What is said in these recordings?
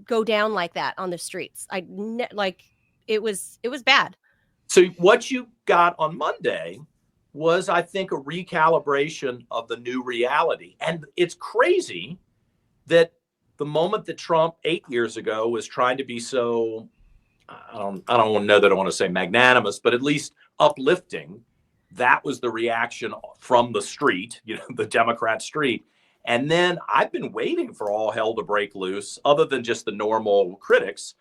go down like that on the streets. It was bad. So what you got on Monday was, I think, a recalibration of the new reality. And it's crazy that the moment that Trump 8 years ago was trying to be so, I don't know that I want to say magnanimous, but at least uplifting, that was the reaction from the street, the Democrat street. And then I've been waiting for all hell to break loose, other than just the normal critics.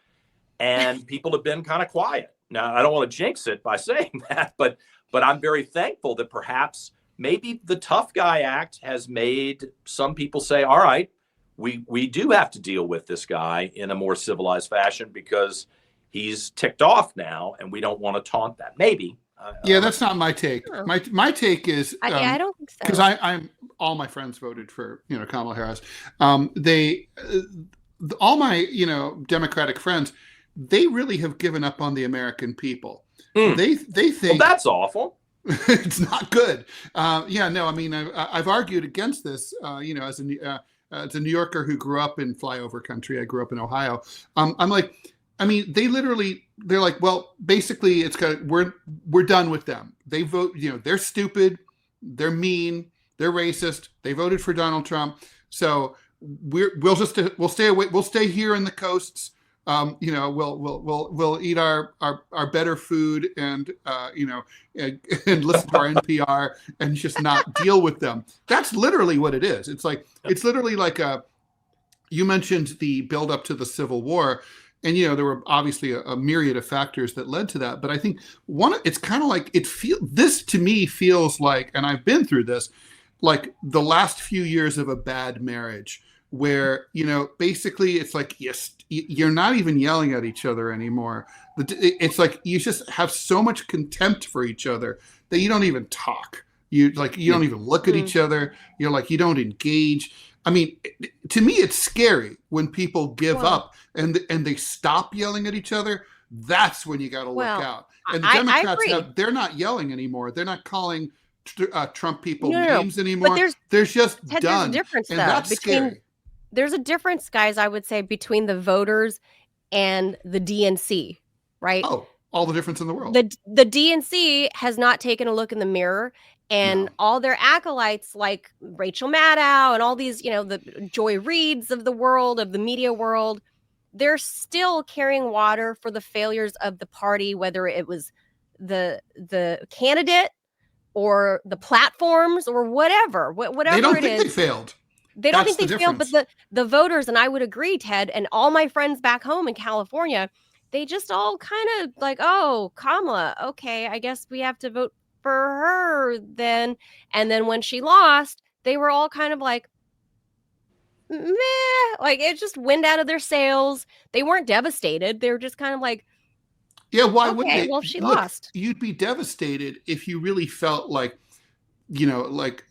And people have been kind of quiet. Now, I don't want to jinx it by saying that, but I'm very thankful that perhaps maybe the tough guy act has made some people say, all right, we do have to deal with this guy in a more civilized fashion because he's ticked off now and we don't want to taunt that. Maybe. Yeah, that's not my take. My take is I don't think so, because I'm all my friends voted for Kamala Harris. All my Democratic friends, they really have given up on the American people. They think that's awful. It's not good. I mean, I've argued against this. As a New Yorker who grew up in flyover country, I grew up in Ohio. I'm like, I mean, they're like, well, basically, we're done with them. They vote, they're stupid, they're mean, they're racist. They voted for Donald Trump, so we'll stay away. We'll stay here in the coasts. We'll eat our better food and and listen to our NPR and just not deal with them. That's literally what it is. It's literally like you mentioned the build up to the Civil War. And, there were obviously a myriad of factors that led to that. But I think it's kind of like this to me feels like, and I've been through this, like the last few years of a bad marriage where, basically it's like, yes, you're not even yelling at each other anymore. It's like you just have so much contempt for each other that you don't even talk. You don't even look at each other. You're like, you don't engage. I mean, to me, it's scary when people give up and they stop yelling at each other. That's when you got to look out. And the Democrats they're not yelling anymore. They're not calling Trump people names anymore. But they're just done. There's a difference, and that's scary. There's a difference, guys, I would say, between the voters and the DNC, right? Oh, all the difference in the world. The DNC has not taken a look in the mirror. And all their acolytes like Rachel Maddow and all these, the Joy Reids of the world, of the media world, they're still carrying water for the failures of the party, whether it was the candidate or the platforms or whatever they don't think they failed. They don't think they failed, but the voters, and I would agree, Ted, and all my friends back home in California, they just all kind of like, oh, Kamala, okay, I guess we have to vote for her then. And then when she lost, they were all kind of like, meh, like it just went out of their sails. They weren't devastated. They were just kind of like, yeah, why would they? Well, she lost. You'd be devastated if you really felt like, like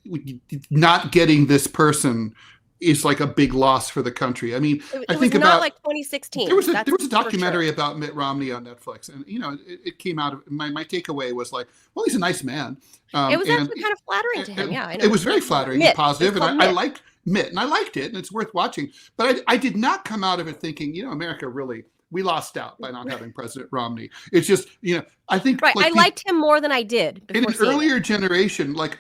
not getting this person is like a big loss for the country. I mean, I think about like 2016. There was a documentary about Mitt Romney on Netflix, and it came out of my takeaway was like, well, he's a nice man. It was actually kind of flattering to him. Yeah, I know. It was very flattering and positive, and I liked Mitt, and I liked it, and it's worth watching. But I did not come out of it thinking, America really. We lost out by not having President Romney. It's just, I think. Right. I liked him more than I did in an earlier generation. Like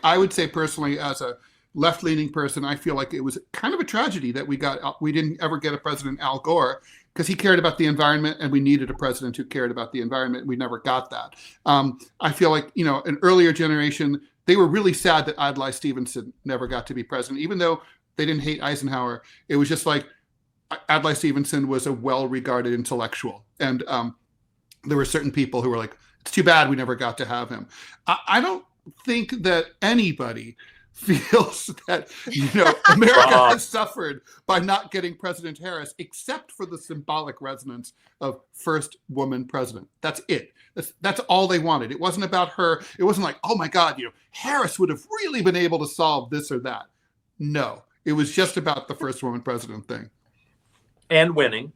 I would say personally, as a left-leaning person, I feel like it was kind of a tragedy that we didn't ever get a President Al Gore because he cared about the environment, and we needed a president who cared about the environment. We never got that. I feel like, an earlier generation, they were really sad that Adlai Stevenson never got to be president, even though they didn't hate Eisenhower. It was just like, Adlai Stevenson was a well-regarded intellectual. And there were certain people who were like, it's too bad we never got to have him. I don't think that anybody feels that, America has suffered by not getting President Harris, except for the symbolic resonance of first woman president. That's it. That's all they wanted. It wasn't about her. It wasn't like, oh my God, Harris would have really been able to solve this or that. No, it was just about the first woman president thing. And winning.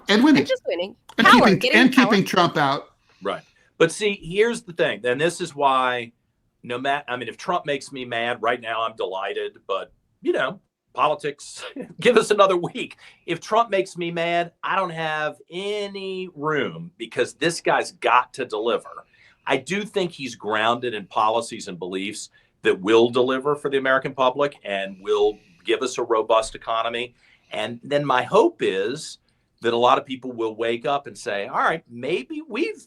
And just winning. And keeping Trump out. Right. But see, here's the thing. And this is why if Trump makes me mad right now, I'm delighted. But, politics, give us another week. If Trump makes me mad, I don't have any room because this guy's got to deliver. I do think he's grounded in policies and beliefs that will deliver for the American public and will give us a robust economy. And then my hope is that a lot of people will wake up and say, all right, maybe we've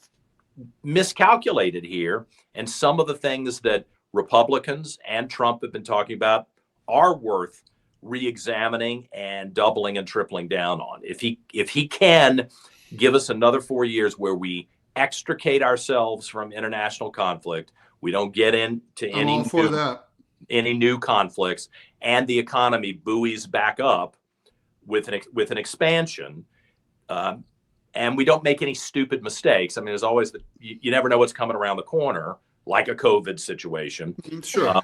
miscalculated here. And some of the things that Republicans and Trump have been talking about are worth re-examining and doubling and tripling down on. If he can give us another 4 years where we extricate ourselves from international conflict, we don't get into any new conflicts, and the economy buoys back up with an expansion, and we don't make any stupid mistakes. I mean, there's always you never know what's coming around the corner, like a COVID situation. Sure.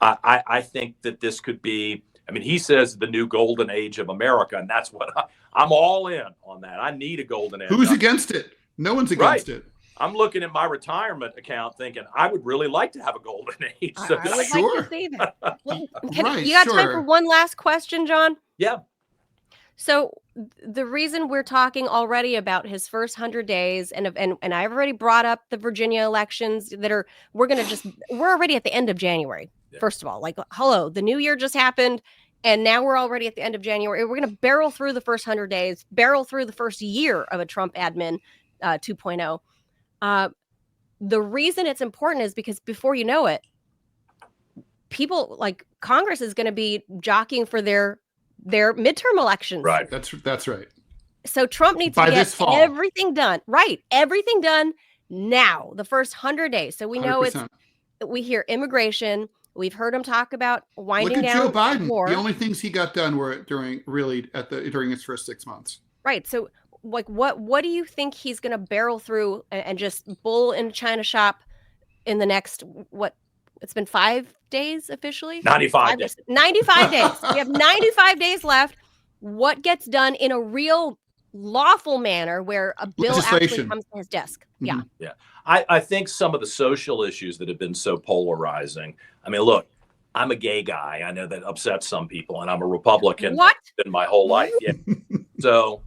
I think that this could be, I mean, he says the new golden age of America, and that's what I'm all in on that. I need a golden age. Who's against it? No one's against it. I'm looking at my retirement account thinking I would really like to have a golden age. I would like to see that. Right, you got time for one last question, John? Yeah. So the reason we're talking already about his first 100 days, and I've already brought up the Virginia elections we're already at the end of January. Yeah. First of all, like, hello, the new year just happened, and now we're already at the end of January. We're going to barrel through the first 100 days, barrel through the first year of a Trump admin 2.0. The reason it's important is because before you know it, people like Congress is going to be jockeying for their midterm elections. Right. That's right. So Trump needs to get everything done. Right. Everything done now, the first 100 days. So we know 100%. We hear immigration. We've heard him talk about winding down. Look at Joe Biden. The only things he got done were during his first 6 months. Right. So like, what do you think he's going to barrel through and just bull in China shop in the next, it's been 5 days officially? 95 days. 95 days. We have 95 days left. What gets done in a real lawful manner where a bill actually comes to his desk? Mm-hmm. Yeah. Yeah. I think some of the social issues that have been so polarizing. I mean, look, I'm a gay guy. I know that upsets some people, and I'm a Republican. What? In my whole life. Yeah. So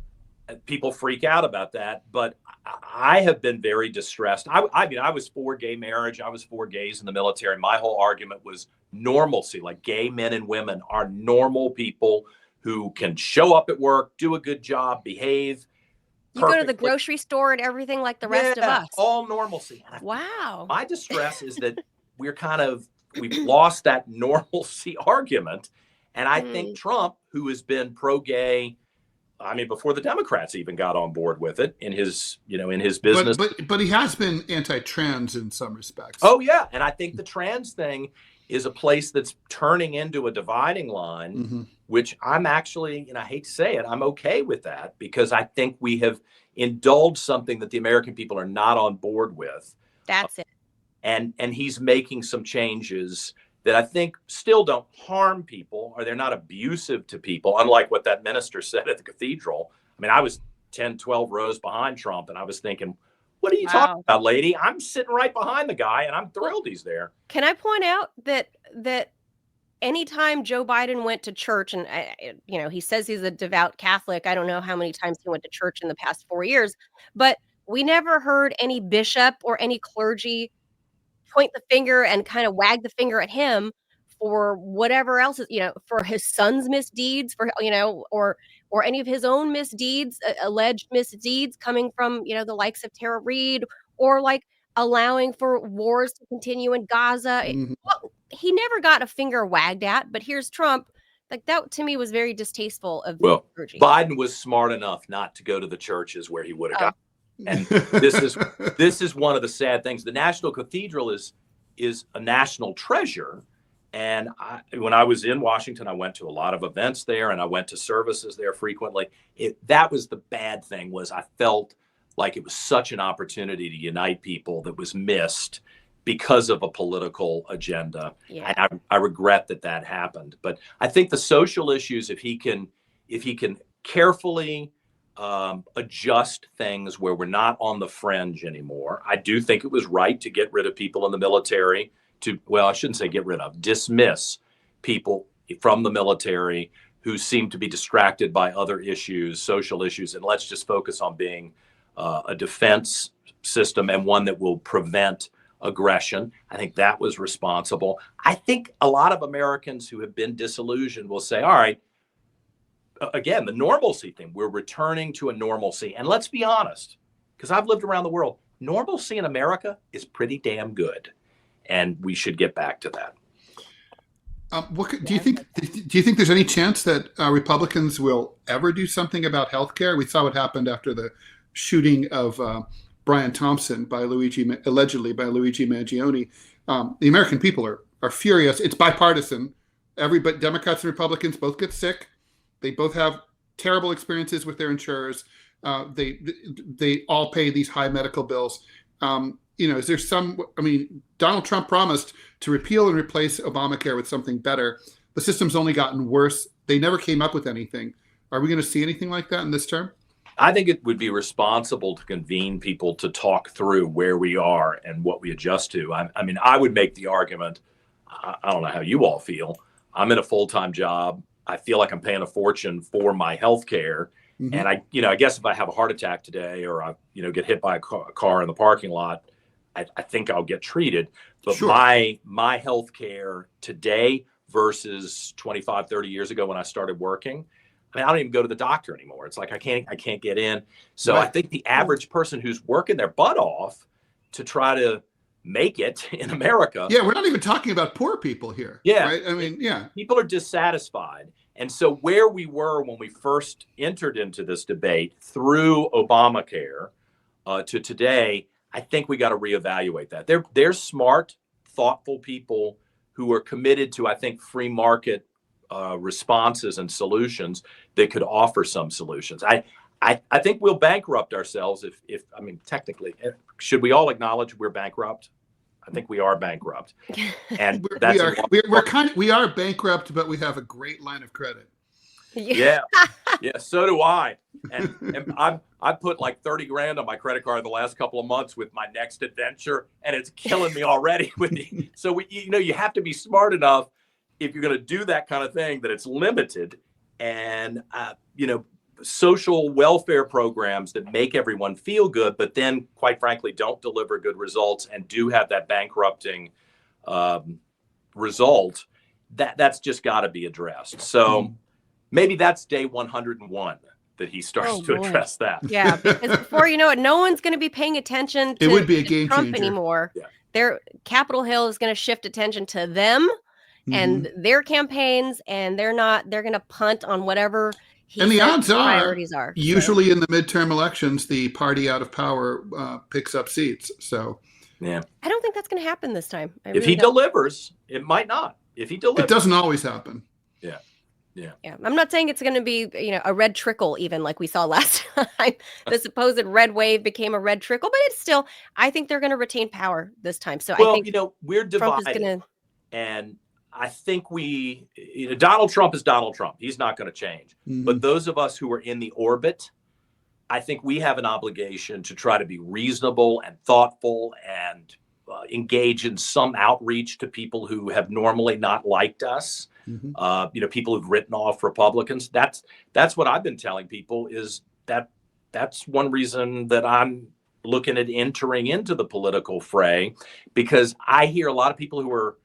people freak out about that, but I have been very distressed. I mean, I was for gay marriage. I was for gays in the military. My whole argument was normalcy. Like, gay men and women are normal people who can show up at work, do a good job, behave. You go to the grocery store and everything like the rest of us. All normalcy. Wow. My distress is that we've lost that normalcy argument. And I think Trump, who has been pro-gay, I mean, before the Democrats even got on board with it in his business. But he has been anti-trans in some respects. Oh, yeah. And I think the trans thing is a place that's turning into a dividing line, which I'm actually, and I hate to say it, I'm okay with that, because I think we have indulged something that the American people are not on board with. That's it. And he's making some changes that I think still don't harm people, or they're not abusive to people, unlike what that minister said at the cathedral. I mean, I was 10, 12 rows behind Trump, and I was thinking, what are you talking about, lady? I'm sitting right behind the guy, and I'm thrilled he's there. Can I point out that anytime Joe Biden went to church, and he says he's a devout Catholic. I don't know how many times he went to church in the past 4 years, but we never heard any bishop or any clergy point the finger and kind of wag the finger at him for whatever else, for his son's misdeeds, or any of his own misdeeds, alleged misdeeds coming from, the likes of Ted Rall, or like allowing for wars to continue in Gaza. Well, he never got a finger wagged at, but here's Trump. Like, that to me was very distasteful of clergy. Biden was smart enough not to go to the churches where he would have got. And this is one of the sad things. The National Cathedral is a national treasure. And when I was in Washington, I went to a lot of events there, and I went to services there frequently. That was the bad thing, was I felt like it was such an opportunity to unite people that was missed because of a political agenda. Yeah. And I regret that happened. But I think the social issues, if he can carefully adjust things where we're not on the fringe anymore. I do think it was right to get rid of people in the military, I shouldn't say get rid of, dismiss people from the military who seem to be distracted by other issues, social issues, and let's just focus on being a defense system and one that will prevent aggression. I think that was responsible. I think a lot of Americans who have been disillusioned will say, all right, again, the normalcy thing, we're returning to a normalcy. And let's be honest, because I've lived around the world, normalcy in America is pretty damn good. And we should get back to that. Do you think there's any chance that Republicans will ever do something about healthcare? We saw what happened after the shooting of Brian Thompson allegedly by Luigi Mangione. The American people are furious. It's bipartisan. Everybody, Democrats and Republicans, both get sick. They both have terrible experiences with their insurers. They all pay these high medical bills. Is there Donald Trump promised to repeal and replace Obamacare with something better. The system's only gotten worse. They never came up with anything. Are we going to see anything like that in this term? I think it would be responsible to convene people to talk through where we are and what we adjust to. I would make the argument, I don't know how you all feel. I'm in a full-time job. I feel like I'm paying a fortune for my health care. Mm-hmm. And I guess if I have a heart attack today or I, get hit by a car in the parking lot, I think I'll get treated. But sure. my health care today versus 25, 30 years ago when I started working, I don't even go to the doctor anymore. It's like I can't get in. So right. I think the average person who's working their butt off to try to make it in America. Yeah, we're not even talking about poor people here. Yeah. Right? People are dissatisfied. And so where we were when we first entered into this debate through Obamacare to today, I think we got to reevaluate that. They're smart, thoughtful people who are committed to, I think, free market responses and solutions that could offer some solutions. I think we'll bankrupt ourselves if technically, should we all acknowledge we're bankrupt? I think we are bankrupt. And we are bankrupt, but we have a great line of credit. Yeah, so do I. And I put like 30 grand on my credit card in the last couple of months with my next adventure, and it's killing me already. So you have to be smart enough if you're going to do that kind of thing that it's limited, and social welfare programs that make everyone feel good, but then quite frankly don't deliver good results and do have that bankrupting result. That's just got to be addressed. So. Maybe that's day 101 that he starts to address that. Yeah, because before you know it, no one's going to be paying attention to, it would be a game Trump changer. Anymore. Yeah. Their Capitol Hill is going to shift attention to them and their campaigns, and they're going to punt on whatever the odds priorities are. Usually in the midterm elections, the party out of power picks up seats. So, yeah, I don't think that's going to happen this time. If he delivers, it might not. If he delivers, it doesn't always happen. Yeah. I'm not saying it's going to be, a red trickle, even like we saw last time. The supposed red wave became a red trickle, but it's still, I think they're going to retain power this time. So I think we're divided. And I think Donald Trump is Donald Trump. He's not going to change. Mm-hmm. But those of us who are in the orbit, I think we have an obligation to try to be reasonable and thoughtful and engage in some outreach to people who have normally not liked us. Mm-hmm. People who've written off Republicans. That's what I've been telling people is that's one reason that I'm looking at entering into the political fray, because I hear a lot of people who are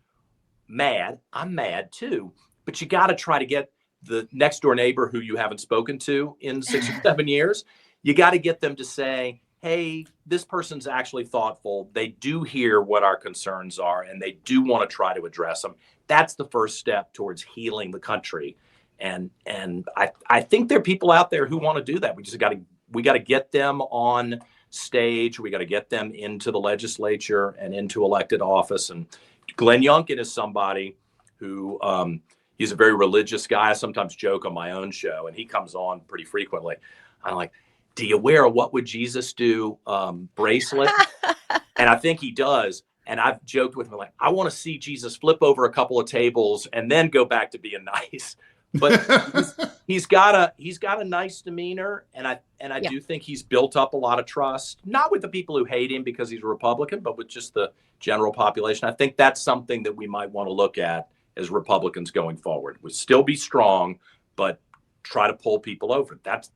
mad. I'm mad too, but you got to try to get the next door neighbor who you haven't spoken to in 6 or 7 years. You got to get them to say, hey, this person's actually thoughtful. They do hear what our concerns are, and they do want to try to address them. That's the first step towards healing the country. And I think there are people out there who want to do that. We got to get them on stage. We got to get them into the legislature and into elected office. And Glenn Youngkin is somebody who he's a very religious guy. I sometimes joke on my own show, and he comes on pretty frequently. I'm like, do you wear a "What Would Jesus Do" bracelet? And I think he does. And I've joked with him, like, I want to see Jesus flip over a couple of tables and then go back to being nice. But he's got a nice demeanor, and I do think he's built up a lot of trust, not with the people who hate him because he's a Republican, but with just the general population. I think that's something that we might want to look at as Republicans going forward. We'll still be strong, but try to pull people over. That's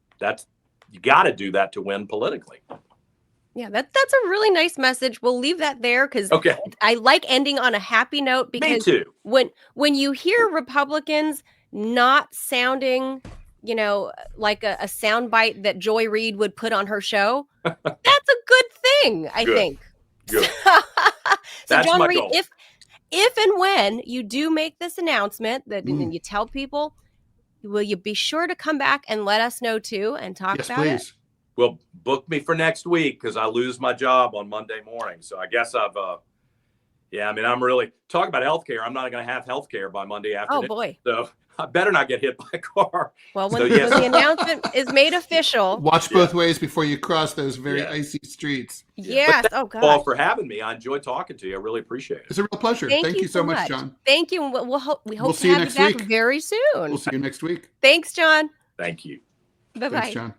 you got to do that to win politically. Yeah, that's a really nice message. We'll leave that there because I like ending on a happy note, because Me too. when you hear Republicans not sounding, like a soundbite that Joy Reid would put on her show, that's a good thing, I think. Good. So That's John my Reid, goal. if and when you do make this announcement and you tell people, will you be sure to come back and let us know too and talk about it? Please. Well, book me for next week because I lose my job on Monday morning. So I guess I've, I'm really talking about healthcare. I'm not going to have healthcare by Monday afternoon. Oh boy. So I better not get hit by a car. Well, when the announcement is made official, watch both ways before you cross those very icy streets. Yes. Oh God. Paul, for having me. I enjoyed talking to you. I really appreciate it. It's a real pleasure. Thank you so much, John. Thank you. We hope to have you back very soon. We'll see you next week. Thanks, John. Thank you. Bye-bye. Thanks, John.